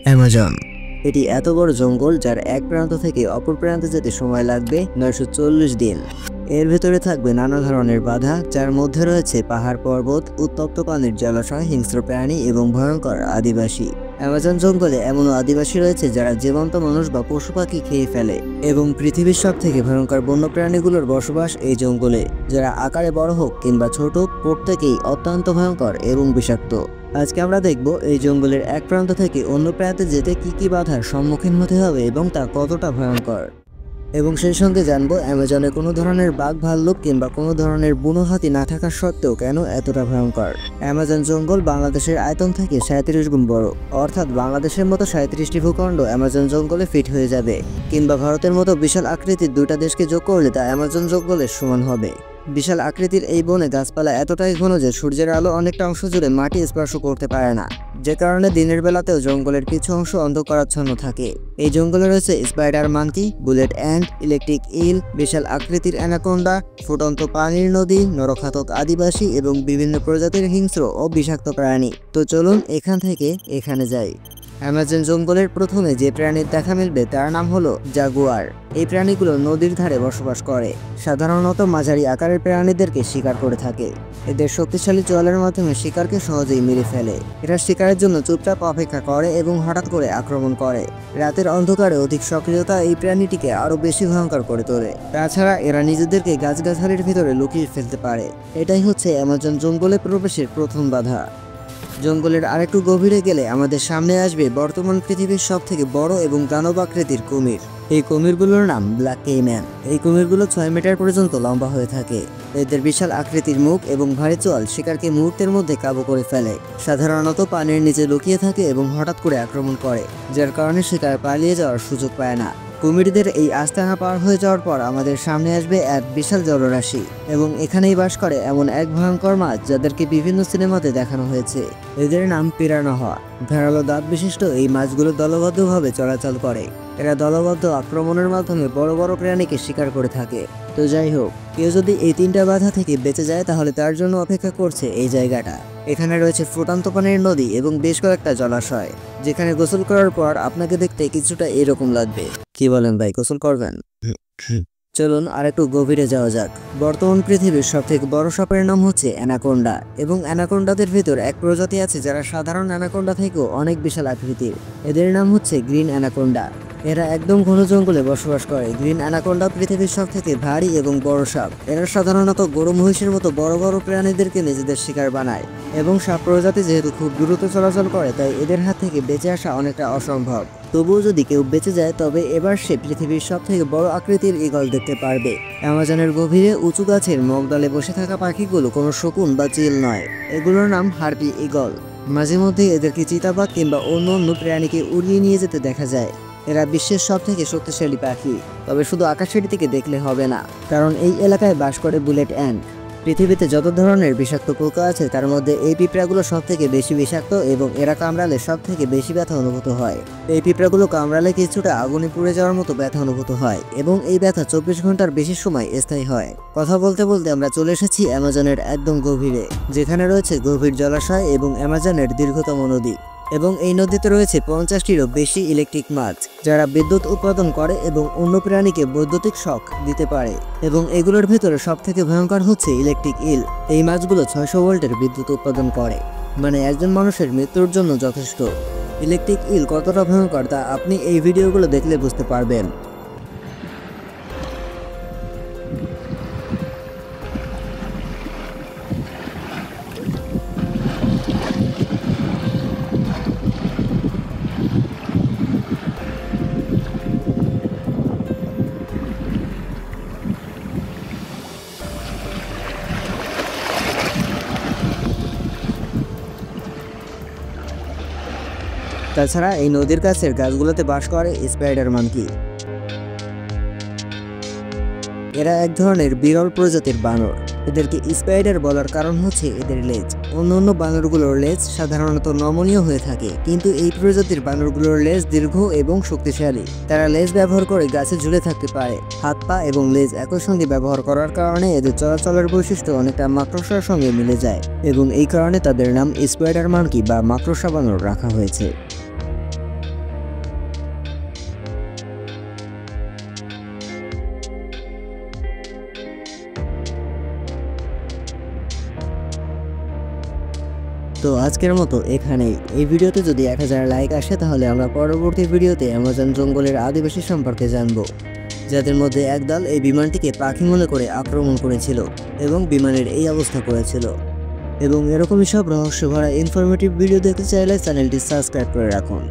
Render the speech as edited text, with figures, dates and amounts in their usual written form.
Amazon. এটি এত বড় জঙ্গল যার এক প্রান্ত থেকে অপর প্রান্তে যেতে সময় লাগবে 940 দিন। এর ভেতরে থাকবে নানা ধরনের বাধা, যার মধ্যে রয়েছে পাহাড় পর্বত, উত্তপ্ত পানির জলাশয়, হিংস্র প্রাণী এবং ভয়ঙ্কর আদিবাসী। অ্যামাজন জঙ্গলে এমনও আদিবাসী রয়েছে যারা জীবন্ত মানুষ বা পশু পাখি খেয়ে ফেলে, এবং পৃথিবীর সব থেকে ভয়ঙ্কর বন্য প্রাণীগুলোর বসবাস এই জঙ্গলে, যারা আকারে বড় হোক কিংবা ছোট, প্রত্যেকেই অত্যন্ত ভয়ঙ্কর এবং বিষাক্ত। আজকে আমরা দেখব এই জঙ্গলের এক প্রান্ত থেকে অন্য প্রান্তে যেতে কি কি বাধার সম্মুখীন হতে হবে এবং তা কতটা ভয়ঙ্কর। এবং সেই সঙ্গে জানবো অ্যামাজনে কোনো ধরনের বাঘ, ভাল্লুক কিংবা কোনো ধরনের বুনো হাতি না থাকা সত্ত্বেও কেন এতটা ভয়ঙ্কর। অ্যামাজন জঙ্গল বাংলাদেশের আয়তন থেকে 37 গুণ বড়, অর্থাৎ বাংলাদেশের মতো 37টি ভূখণ্ড অ্যামাজন জঙ্গলে ফিট হয়ে যাবে, কিংবা ভারতের মতো বিশাল আকৃতির দুইটা দেশকে যোগ করলে তা অ্যামাজন জঙ্গলের সমান হবে। বিশাল আকৃতির এই বনে গাছপালা এতটাই ঘন যে সূর্যের আলো অনেকটা অংশ জুড়ে মাটি স্পর্শ করতে পারে না, যে কারণে দিনের বেলাতেও জঙ্গলের কিছু অংশ অন্ধকারাচ্ছন্ন থাকে। এই জঙ্গলে রয়েছে spider monkey, bullet ant, electric eel, বিশাল আকৃতির অ্যানাকোন্ডা, ফুটন্ত পানির নদী, নরখাতক আদিবাসী এবং বিভিন্ন প্রজাতির হিংস্র ও বিষাক্ত প্রাণী। তো চলুন এখান থেকে এখানে যাই। অ্যামাজন জঙ্গলের প্রথমে যে প্রাণীর দেখা মিলবে তার নাম হলো জাগুয়ার। এই প্রাণীগুলো নদীর ধারে বসবাস করে, সাধারণত মাঝারি আকারের প্রাণীদেরকে শিকার করে থাকে। এদের শক্তিশালী চোয়ালের মাধ্যমে শিকারকে সহজেই মেরে ফেলে। এরা শিকারের জন্য চুপচাপ অপেক্ষা করে এবং হঠাৎ করে আক্রমণ করে। রাতের অন্ধকারে অধিক সক্রিয়তা এই প্রাণীটিকে আরো বেশি ভয়ঙ্কর করে তোলে। তাছাড়া এরা নিজেদেরকে গাছগাছালির ভিতরে লুকিয়ে ফেলতে পারে। এটাই হচ্ছে অ্যামাজন জঙ্গলে প্রবেশের প্রথম বাধা। জঙ্গলের আরেকটু গভীরে গেলে আমাদের সামনে আসবে বর্তমান পৃথিবীর সবথেকে বড় এবং দানব আকৃতির কুমির। এই কুমিরগুলোর নাম ব্ল্যাক কেইম্যান। এই কুমিরগুলো 6 মিটার পর্যন্ত লম্বা হয়ে থাকে। এদের বিশাল আকৃতির মুখ এবং ভারী চোয়াল শিকারকে মুহূর্তের মধ্যে কাবু করে ফেলে। সাধারণত পানির নিচে লুকিয়ে থাকে এবং হঠাৎ করে আক্রমণ করে, যার কারণে শিকার পালিয়ে যাওয়ার সুযোগ পায় না। কুমিরদের এই আস্তানা পার হয়ে যাওয়ার পর আমাদের সামনে আসবে এক বিশাল জলরাশি, এবং এখানেই বাস করে এমন এক ভয়ঙ্কর মাছ যাদেরকে বিভিন্ন সিনেমাতে দেখানো হয়েছে। এদের নাম পিরানহা। ধারালো দাঁত বিশিষ্ট এই মাছগুলো দলবদ্ধভাবে চলাচল করে। এরা দলবদ্ধ আক্রমণের মাধ্যমে বড় বড় প্রাণীকে শিকার করে থাকে। তো যাই হোক, কেউ যদি এই 3টা বাধা থেকে বেঁচে যায় তাহলে তার জন্য অপেক্ষা করছে এই জায়গাটা। এখানে রয়েছে ফুটন্ত পানির নদী এবং বেশ কয়েকটা জলাশয়, যেখানে গোসল করার পর আপনাকে দেখতে কিছুটা এরকম লাগবে। কি বলেন ভাই, গোসল করবেন? চলুন আর একটু গভীরে যাওয়া যাক। বর্তমান পৃথিবীর সবথেকে বড় সাপের নাম হচ্ছে অ্যানাকোন্ডা, এবং অ্যানাকোন্ডাদের ভিতর এক প্রজাতি আছে যারা সাধারণ অ্যানাকোন্ডা থেকেও অনেক বিশাল আকৃতির। এদের নাম হচ্ছে গ্রিন অ্যানাকোন্ডা। এরা একদম ঘন জঙ্গলে বসবাস করে। গ্রিন অ্যানাকোন্ডা পৃথিবীর সবথেকে ভারী এবং বড় সাপ। এরা সাধারণত গরু মহিষের মতো বড় বড় প্রাণীদেরকে নিজেদের শিকার বানায়, এবং সাপ প্রজাতি যেহেতু খুব দ্রুত চলাচল করে তাই এদের হাত থেকে বেঁচে আসা অনেকটা অসম্ভব। তবুও যদি কেউ বেঁচে যায় তবে এবার সে পৃথিবীর সবথেকে বড় আকৃতির ঈগল দেখতে পারবে। অ্যামাজনের গভীরে উঁচু গাছের মগডালে বসে থাকা পাখিগুলো কোনো শকুন বা চিল নয়, এগুলোর নাম হার্পি ঈগল। মাঝে মধ্যে এদেরকে চিতাবাঘ কিংবা অন্য অন্য প্রাণীকে উড়িয়ে নিয়ে যেতে দেখা যায়। এরা বিশ্বের সবথেকে শক্তিশালী পাখি, তবে শুধু আকাশের দিকে দেখলে হবে না, কারণ এই এলাকায় বাস করে বুলেট অ্যান্ট। পৃথিবীতে যত ধরনের বিষাক্ত পোকা আছে তার মধ্যে এই পিঁপড়াগুলো সবথেকে বেশি বিষাক্ত, এবং এরা কামড়ালে সবথেকে বেশি ব্যথা অনুভূত হয়। এই পিঁপড়াগুলো কামড়ালে কিছুটা আগুনে পুড়ে যাওয়ার মতো ব্যথা অনুভূত হয়, এবং এই ব্যথা 24 ঘন্টার বেশি সময় স্থায়ী হয়। কথা বলতে বলতে আমরা চলে এসেছি অ্যামাজনের একদম গভীরে, যেখানে রয়েছে গভীর জলাশয় এবং অ্যামাজনের দীর্ঘতম নদী। এবং এই নদীতে রয়েছে 50টিরও বেশি ইলেকট্রিক মাছ, যারা বিদ্যুৎ উৎপাদন করে এবং অন্য প্রাণীকে বৈদ্যুতিক শক দিতে পারে। এবং এগুলোর ভেতরে সবথেকে ভয়ঙ্কর হচ্ছে ইলেকট্রিক ইল। এই মাছগুলো 600 ভোল্টের বিদ্যুৎ উৎপাদন করে, মানে একজন মানুষের মৃত্যুর জন্য যথেষ্ট। ইলেকট্রিক ইল কতটা ভয়ঙ্কর তা আপনি এই ভিডিওগুলো দেখলে বুঝতে পারবেন। তাছাড়া এই নদীর কাছের গাছগুলোতে বাস করে স্পাইডার মাঙ্কি। এরা এক ধরনের বিরল প্রজাতির বানর। এদেরকে স্পাইডার বলার কারণ হচ্ছে এদের লেজ। অন্যান্য বানরগুলোর লেজ সাধারণত নমনীয় হয়ে থাকে, কিন্তু এই প্রজাতির বানরগুলোর লেজ দীর্ঘ এবং শক্তিশালী। তারা লেজ ব্যবহার করে গাছে ঝুলে থাকতে পারে। হাত পা এবং লেজ একই সঙ্গে ব্যবহার করার কারণে এদের চলাচলের বৈশিষ্ট্য অনেকটা মাকড়সার সঙ্গে মিলে যায়, এবং এই কারণে তাদের নাম স্পাইডার মাঙ্কি বা মাকড়সা বানর রাখা হয়েছে। তো আজকের মতো এখানেই। এই ভিডিওতে যদি 1000 লাইক আসে তাহলে আমরা পরবর্তী ভিডিওতে অ্যামাজন জঙ্গলের আদিবাসী সম্পর্কে জানব, যাদের মধ্যে একদল এই বিমানটিকে পাখি মনে করে আক্রমণ করেছিল এবং বিমানের এই অবস্থা করেছিল। এবং এরকমই সব রহস্য ভরা ইনফরমেটিভ ভিডিও দেখতে চাইলে চ্যানেলটি সাবস্ক্রাইব করে রাখুন।